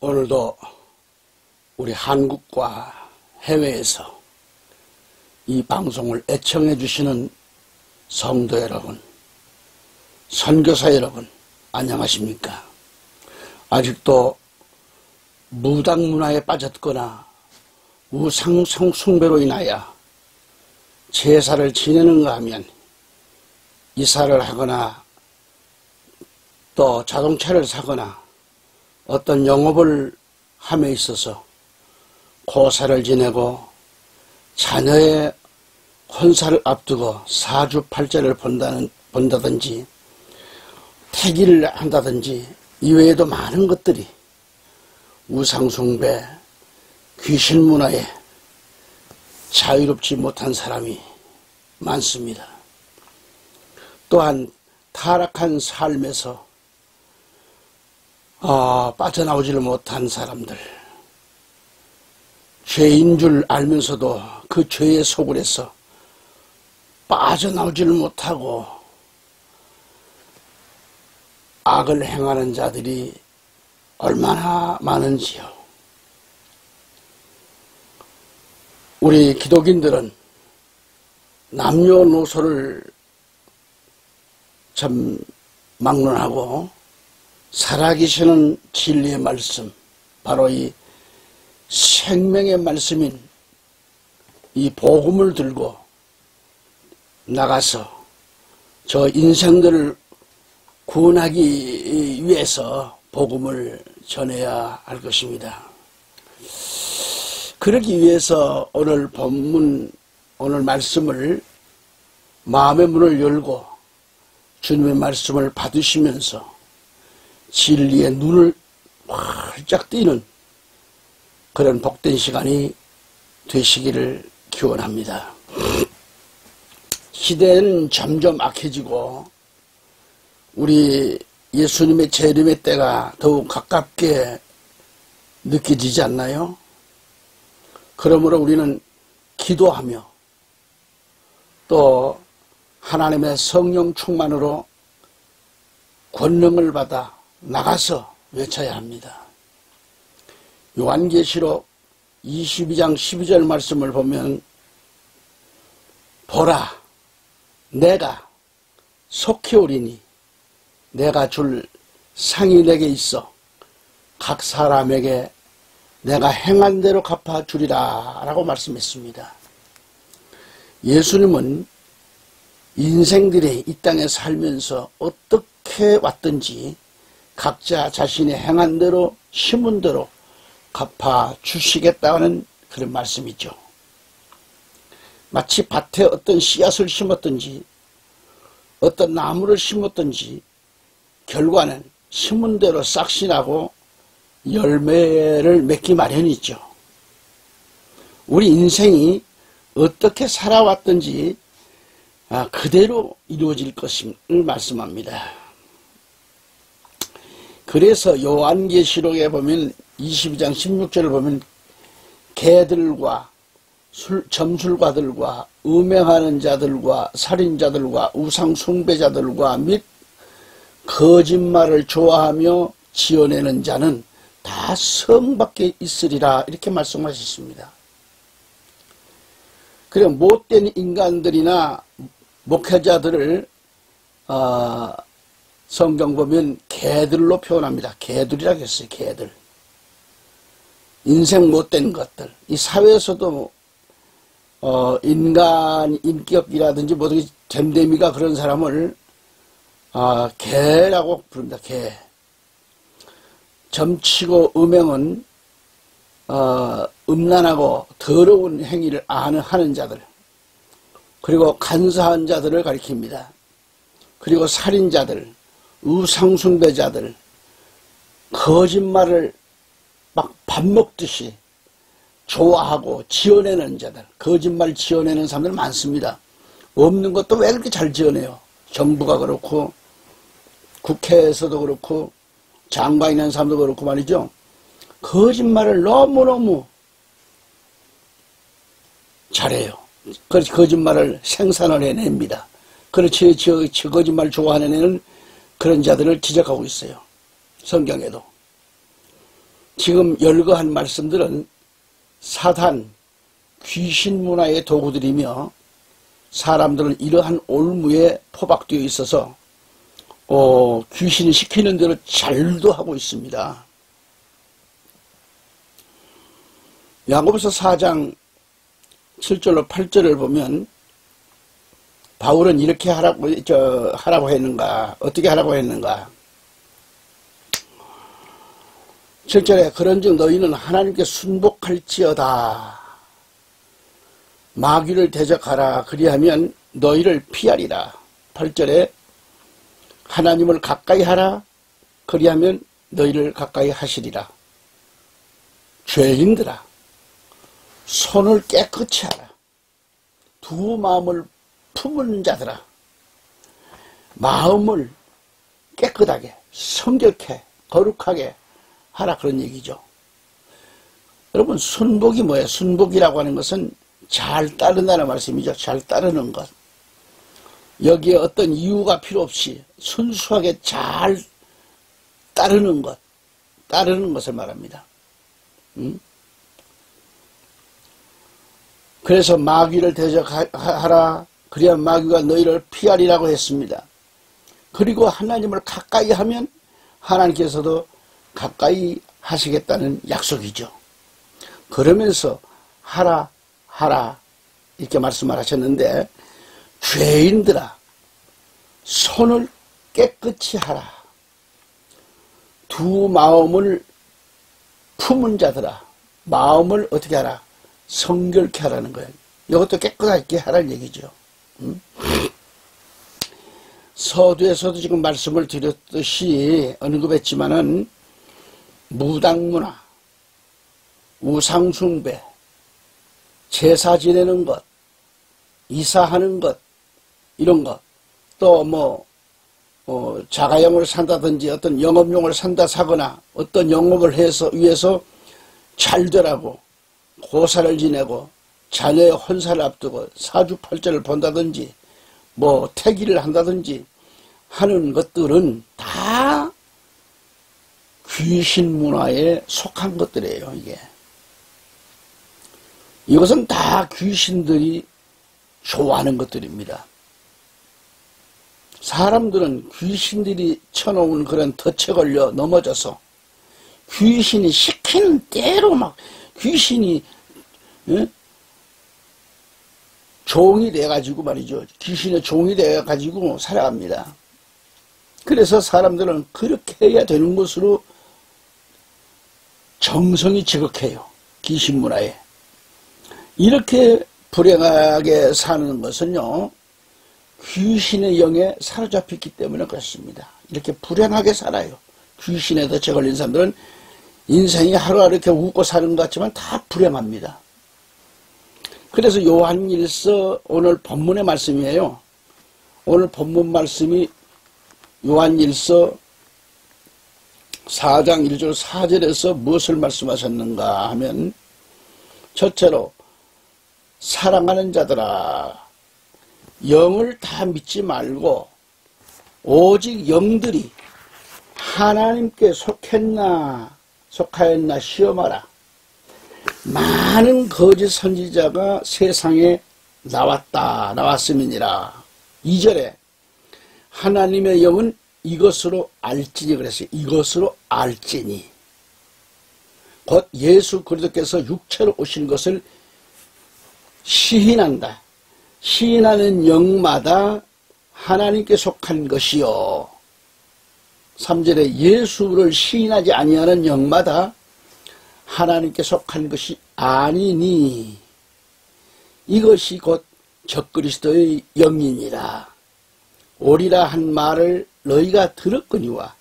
오늘도 우리 한국과 해외에서 이 방송을 애청해 주시는 성도 여러분, 선교사 여러분, 안녕하십니까? 아직도 무당 문화에 빠졌거나 우상 숭배로 인하여 제사를 지내는가 하면 이사를 하거나 또 자동차를 사거나 어떤 영업을 함에 있어서 고사를 지내고 자녀의 혼사를 앞두고 사주팔자를 본다든지 태기를 한다든지 이외에도 많은 것들이 우상숭배, 귀신문화에 자유롭지 못한 사람이 많습니다. 또한 타락한 삶에서 빠져나오지를 못한 사람들, 죄인 줄 알면서도 그 죄에 속을 해서 빠져나오지를 못하고 악을 행하는 자들이 얼마나 많은지요. 우리 기독인들은 남녀노소를 참 막론하고 살아계시는 진리의 말씀, 바로 이 생명의 말씀인 이 복음을 들고 나가서 저 인생들을 구원하기 위해서 복음을 전해야 할 것입니다. 그러기 위해서 오늘 본문, 오늘 말씀을 마음의 문을 열고 주님의 말씀을 받으시면서 진리의 눈을 활짝 띄는 그런 복된 시간이 되시기를 기원합니다. 시대는 점점 악해지고 우리 예수님의 재림의 때가 더욱 가깝게 느껴지지 않나요? 그러므로 우리는 기도하며 또 하나님의 성령 충만으로 권능을 받아 나가서 외쳐야 합니다. 요한계시록 22장 12절 말씀을 보면 보라, 내가 속히 오리니 내가 줄 상이 내게 있어 각 사람에게 내가 행한 대로 갚아주리라 라고 말씀했습니다. 예수님은 인생들이 이 땅에 살면서 어떻게 왔든지 각자 자신의 행한 대로 심은 대로 갚아주시겠다는 그런 말씀이죠. 마치 밭에 어떤 씨앗을 심었든지 어떤 나무를 심었든지 결과는 심은 대로 싹시 나고 열매를 맺기 마련이죠. 우리 인생이 어떻게 살아왔든지 그대로 이루어질 것임을 말씀합니다. 그래서 요한계시록에 보면 22장 16절을 보면 개들과 점술가들과 음행하는 자들과 살인자들과 우상숭배자들과 및 거짓말을 좋아하며 지어내는 자는 다 성 밖에 있으리라 이렇게 말씀하셨습니다. 그리고 못된 인간들이나 목회자들을 성경 보면 개들로 표현합니다. 개들이라고 했어요. 개들. 인생 못된 것들. 이 사회에서도 인간 인격이라든지 모든 됨됨이가 그런 사람을 개라고 부릅니다. 개. 점치고 음행은 음란하고 더러운 행위를 하는 자들, 그리고 간사한 자들을 가리킵니다. 그리고 살인자들, 우상숭배자들, 거짓말을 막 밥 먹듯이 좋아하고 지어내는 자들, 거짓말 지어내는 사람들 많습니다. 없는 것도 왜 그렇게 잘 지어내요? 정부가 그렇고 국회에서도 그렇고 장관 있는 사람도 그렇고 말이죠. 거짓말을 너무너무 잘해요. 그래서 거짓말을 생산을 해냅니다. 그렇지 저 거짓말 좋아하는 애는 그런 자들을 지적하고 있어요. 성경에도. 지금 열거한 말씀들은 사단, 귀신 문화의 도구들이며 사람들은 이러한 올무에 포박되어 있어서 귀신이 시키는 대로 잘도 하고 있습니다. 야고보서 4장 7절로 8절을 보면 바울은 이렇게 하라고 했는가, 어떻게 하라고 했는가. 7절에 그런즉 너희는 하나님께 순복할지어다. 마귀를 대적하라. 그리하면 너희를 피하리라. 8절에 하나님을 가까이 하라. 그리하면 너희를 가까이 하시리라. 죄인들아, 손을 깨끗이 하라. 두 마음을 품은 자들아, 마음을 깨끗하게, 성결케, 거룩하게 하라. 그런 얘기죠. 여러분, 순복이 뭐예요? 순복이라고 하는 것은 잘 따른다는 말씀이죠. 잘 따르는 것. 여기에 어떤 이유가 필요 없이 순수하게 잘 따르는 것, 따르는 것을 말합니다. 그래서 마귀를 대적하라. 그래야 마귀가 너희를 피하리라고 했습니다. 그리고 하나님을 가까이 하면 하나님께서도 가까이 하시겠다는 약속이죠. 그러면서 하라 이렇게 말씀을 하셨는데, 죄인들아, 손을 깨끗이 하라. 두 마음을 품은 자들아, 마음을 어떻게 하라? 성결케 하라는 거예요. 이것도 깨끗하게 하라는 얘기죠. 서두에서도 지금 말씀을 드렸듯이 언급했지만은 무당문화, 우상숭배, 제사 지내는 것, 이사하는 것, 이런 것, 또 자가용을 산다든지 어떤 영업용을 산다 사거나 어떤 영업을 해서 위해서 잘 되라고 고사를 지내고 자녀의 혼사를 앞두고 사주팔자를 본다든지 태기를 한다든지 하는 것들은 다 귀신 문화에 속한 것들이에요. 이것은 다 귀신들이 좋아하는 것들입니다. 사람들은 귀신들이 쳐놓은 그런 덫에 걸려 넘어져서 귀신이 시키는 대로 막 귀신이 종이 돼가지고 말이죠. 귀신의 종이 돼가지고 살아갑니다. 그래서 사람들은 그렇게 해야 되는 것으로 정성이 지극해요. 귀신 문화에. 이렇게 불행하게 사는 것은요, 귀신의 영에 사로잡혔기 때문에 그렇습니다. 이렇게 불행하게 살아요. 귀신에 덫에 걸린 사람들은 인생이 하루하루 이렇게 웃고 사는 것 같지만 다 불행합니다. 그래서 요한일서 오늘 본문의 말씀이에요. 오늘 본문 말씀이 요한일서 4장 1절 4절에서 무엇을 말씀하셨는가 하면, 첫째로 사랑하는 자들아, 영을 다 믿지 말고 오직 영들이 하나님께 속하였나 시험하라. 많은 거짓 선지자가 세상에 나왔음이니라. 2절에 하나님의 영은 이것으로 알지니 그랬어요. 이것으로 알지니. 곧 예수 그리스도께서 육체로 오신 것을 시인한다. 시인하는 영마다 하나님께 속한 것이요. 3절에 예수를 시인하지 아니하는 영마다 하나님께 속한 것이 아니니 이것이 곧 적그리스도의 영이니라. 오리라 한 말을 너희가 들었거니와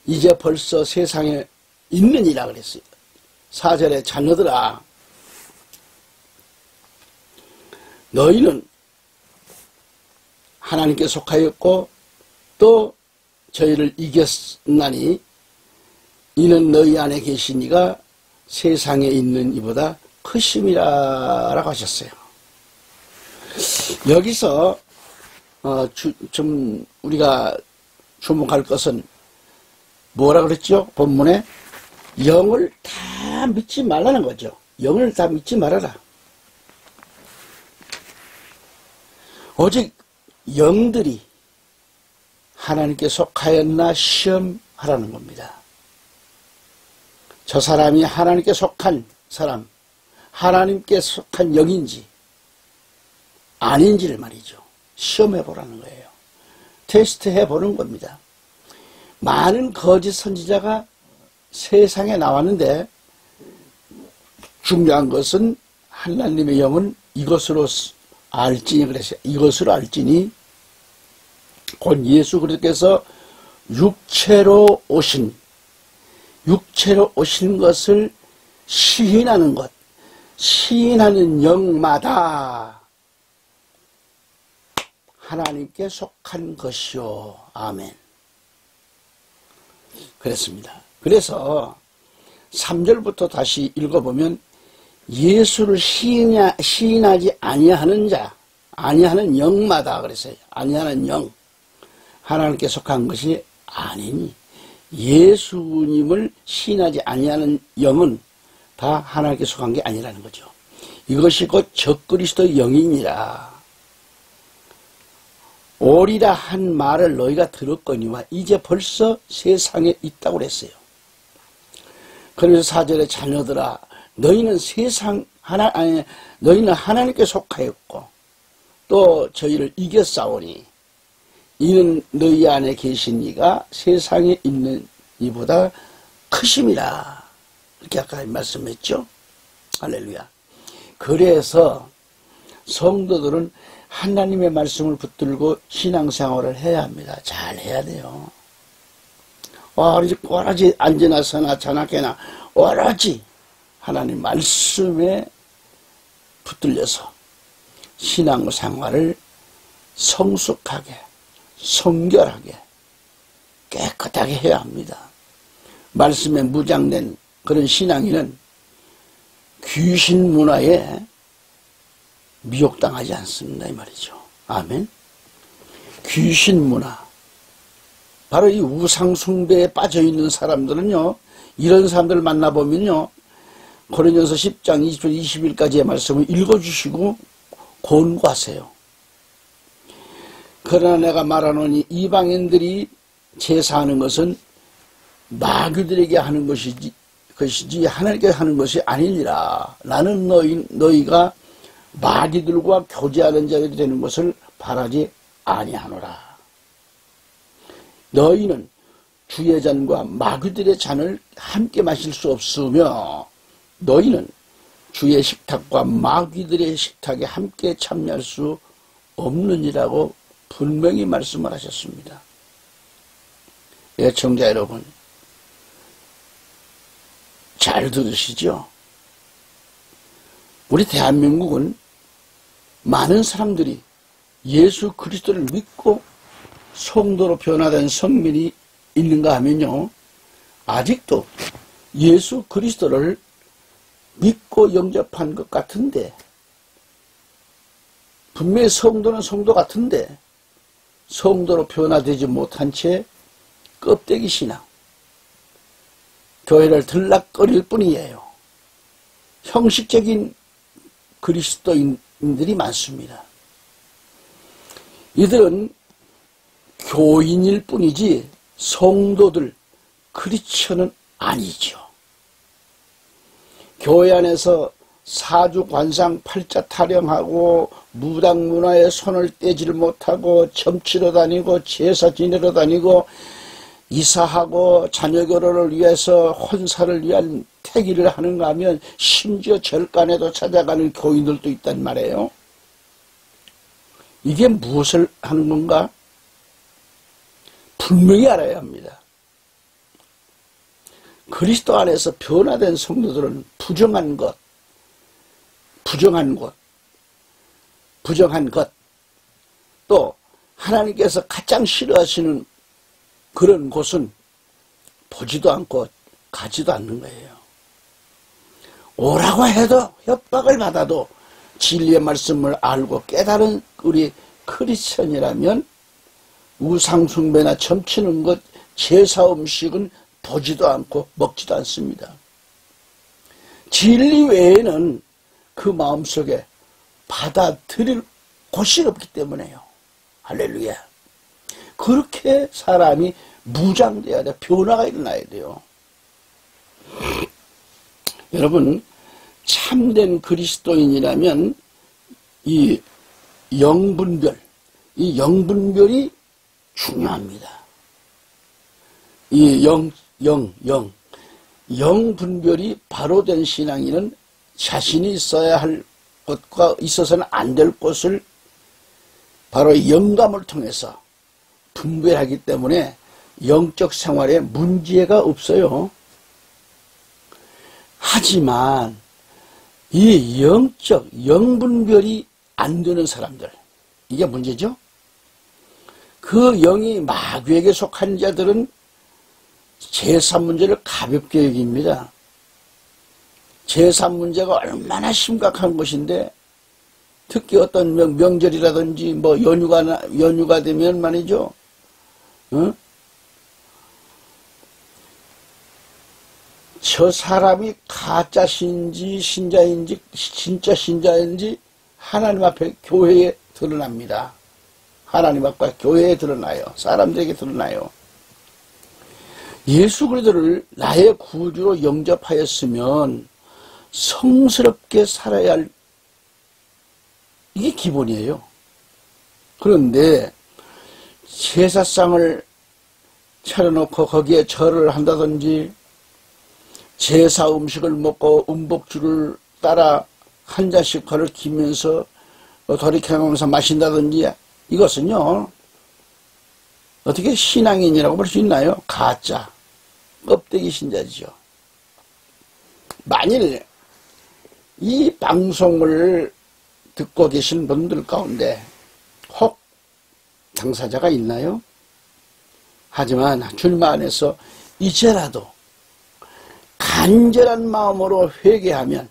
이제 벌써 세상에 있느니라 그랬어요. 4절에 자녀들아, 너희는 하나님께 속하였고 또 저희를 이겼나니 이는 너희 안에 계신 이가 세상에 있는 이보다 크심이라 라고 하셨어요. 여기서 좀 우리가 주목할 것은 뭐라 그랬죠? 본문에 영을 다 믿지 말라는 거죠. 영을 다 믿지 말아라. 오직 영들이 하나님께 속하였나 시험하라는 겁니다. 저 사람이 하나님께 속한 사람, 하나님께 속한 영인지 아닌지를 말이죠. 시험해 보라는 거예요. 테스트해 보는 겁니다. 많은 거짓 선지자가 세상에 나왔는데 중요한 것은 하나님의 영은 이것으로 알지니 그랬어요. 이것으로 알지니 곧 예수 그리스도께서 육체로 오신 것을 시인하는 것, 시인하는 영마다 하나님께 속한 것이요. 아멘. 그랬습니다. 그래서 3절부터 다시 읽어보면 예수를 시인하지 아니하는 자, 아니하는 영마다 그랬어요. 아니하는 영, 하나님께 속한 것이 아니니 예수님을 시인하지 아니하는 영은 다 하나님께 속한 게 아니라는 거죠. 이것이 곧 적그리스도의 영이니라. 오리라 한 말을 너희가 들었거니와 이제 벌써 세상에 있다고 그랬어요. 그래서 4절에 자녀들아 너희는 너희는 하나님께 속하였고 또 저희를 이겼사오니 이는 너희 안에 계신 이가 세상에 있는 이보다 크심이라. 이렇게 아까 말씀했죠. 할렐루야. 그래서 성도들은 하나님의 말씀을 붙들고 신앙생활을 해야 합니다. 잘 해야 돼요. 오로지 앉으나 서나 자나깨나 오로지 하나님 말씀에 붙들려서 신앙생활을 성숙하게 성결하게 깨끗하게 해야 합니다. 말씀에 무장된 그런 신앙인은 귀신 문화에 미혹당하지 않습니다. 이 말이죠. 아멘. 귀신 문화. 바로 이 우상숭배에 빠져있는 사람들은요, 이런 사람들을 만나보면요, 고린도서 10장 20절 21까지의 말씀을 읽어주시고 권고하세요. 그러나 내가 말하노니 이방인들이 제사하는 것은 마귀들에게 하는 것이지 하나님께 하는 것이 아니니라. 나는 너희가 마귀들과 교제하는 자들이 되는 것을 바라지 아니하노라. 너희는 주의 잔과 마귀들의 잔을 함께 마실 수 없으며 너희는 주의 식탁과 마귀들의 식탁에 함께 참여할 수 없느니라고 분명히 말씀을 하셨습니다. 애청자 여러분, 잘 들으시죠? 우리 대한민국은 많은 사람들이 예수 그리스도를 믿고 성도로 변화된 성민이 있는가 하면요, 아직도 예수 그리스도를 믿고 영접한 것 같은데, 분명히 성도는 성도 같은데 성도로 변화되지 못한 채 껍데기 신앙, 교회를 들락거릴 뿐이에요. 형식적인 그리스도인들이 많습니다. 이들은 교인일 뿐이지 성도들, 크리스천은 아니죠. 교회 안에서 사주관상 팔자 타령하고 무당문화에 손을 떼질 못하고 점치러 다니고 제사 지내러 다니고 이사하고 자녀 결혼을 위해서 혼사를 위한 태기를 하는가 하면 심지어 절간에도 찾아가는 교인들도 있단 말이에요. 이게 무엇을 하는 건가? 분명히 알아야 합니다. 그리스도 안에서 변화된 성도들은 부정한 것, 또 하나님께서 가장 싫어하시는 그런 곳은 보지도 않고 가지도 않는 거예요. 오라고 해도 협박을 받아도 진리의 말씀을 알고 깨달은 우리 크리스천이라면 우상숭배나 점치는 것, 제사 음식은 보지도 않고 먹지도 않습니다. 진리 외에는 그 마음속에 받아들일 곳이 없기 때문에요. 할렐루야. 그렇게 사람이 무장돼야 돼. 변화가 일어나야 돼요. 여러분, 참된 그리스도인이라면 이 영분별, 이 영분별이 중요합니다. 이 영분별이 바로 된 신앙인은 자신이 있어야 할 것과 있어서는 안 될 것을 바로 영감을 통해서 분별하기 때문에 영적 생활에 문제가 없어요. 하지만 이 영분별이 안 되는 사람들, 이게 문제죠. 그 영이 마귀에게 속한 자들은 제3문제를 가볍게 여깁니다. 제3문제가 얼마나 심각한 것인데, 특히 어떤 명절이라든지 뭐 연휴가 되면 말이죠. 저 사람이 가짜신지 신자인지 진짜 신자인지 하나님 앞에 교회에 드러납니다. 하나님 앞에 교회에 드러나요. 사람들에게 드러나요. 예수 그리스도를 나의 구주로 영접하였으면 성스럽게 살아야 할, 이게 기본이에요. 그런데 제사상을 차려놓고 거기에 절을 한다든지 제사 음식을 먹고 음복주를 따라 한 잔씩 걸을 기면서 돌이켜가면서 마신다든지, 이것은요 어떻게 신앙인이라고 볼 수 있나요? 가짜 껍데기 신자지요. 만일 이 방송을 듣고 계신 분들 가운데 혹 당사자가 있나요? 하지만 주님 안에서 이제라도 간절한 마음으로 회개하면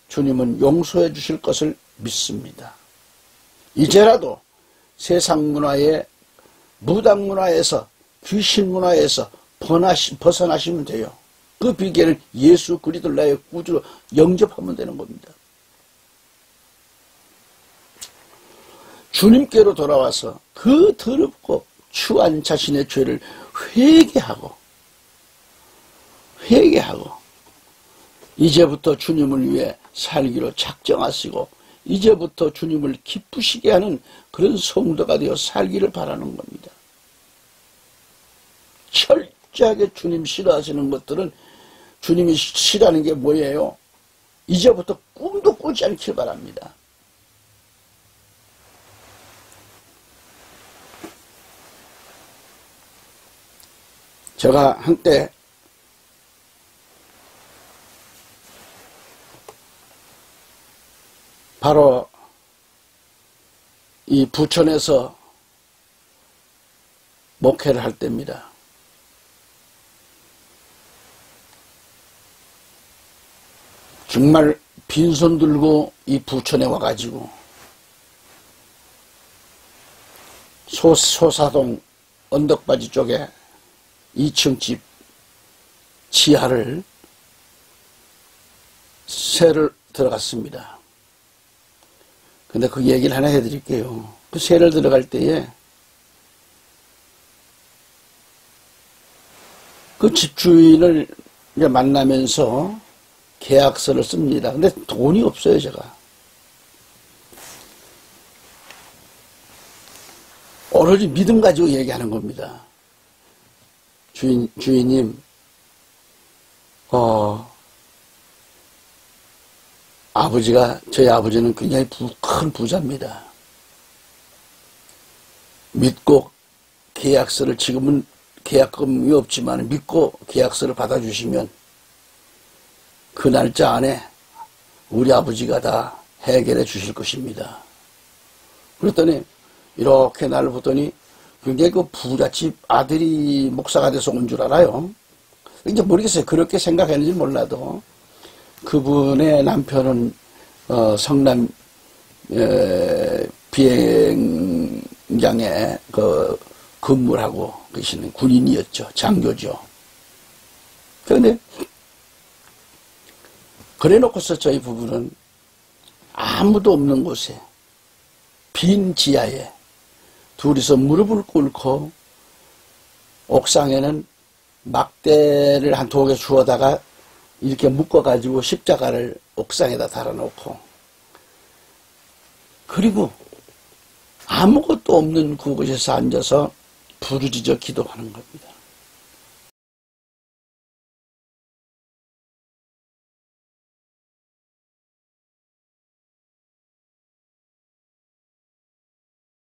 주님은 용서해 주실 것을 믿습니다. 이제라도 세상 문화에, 무당 문화에서, 귀신 문화에서 벗어나시면 돼요. 그 비결은 예수 그리스도 나의 구주로 영접하면 되는 겁니다. 주님께로 돌아와서 그 더럽고 추한 자신의 죄를 회개하고 이제부터 주님을 위해 살기로 작정하시고 이제부터 주님을 기쁘시게 하는 그런 성도가 되어 살기를 바라는 겁니다. 철저하게 주님 싫어하시는 것들은, 주님이 싫어하는 게 뭐예요? 이제부터 꿈도 꾸지 않길 바랍니다. 제가 한때 바로 이 부천에서 목회를 할 때입니다. 정말 빈손 들고 이 부천에 와가지고 소사동 언덕바지 쪽에 2층 집 지하를 새를 들어갔습니다. 근데 그 얘기를 하나 해드릴게요. 그 새를 들어갈 때에 그 집주인을 이제 만나면서 계약서를 씁니다. 근데 돈이 없어요, 제가. 오로지 믿음 가지고 얘기하는 겁니다. 주인님, 저희 아버지는 굉장히 큰 부자입니다. 믿고 계약서를, 지금은 계약금이 없지만 믿고 계약서를 받아주시면 그 날짜 안에 우리 아버지가 다 해결해 주실 것입니다. 그랬더니 이렇게 나를 보더니 굉장히 그 부잣집 아들이 목사가 돼서 온 줄 알아요. 이제 모르겠어요. 그렇게 생각했는지 몰라도 그분의 남편은 성남 비행장에 근무를 하고 계시는 군인이었죠. 장교죠. 그런데 그래 놓고서 저희 부부는 아무도 없는 곳에 빈 지하에 둘이서 무릎을 꿇고 옥상에는 막대를 한 2개 주워다가 이렇게 묶어가지고 십자가를 옥상에다 달아놓고 그리고 아무것도 없는 그곳에서 앉아서 부르짖어 기도하는 겁니다.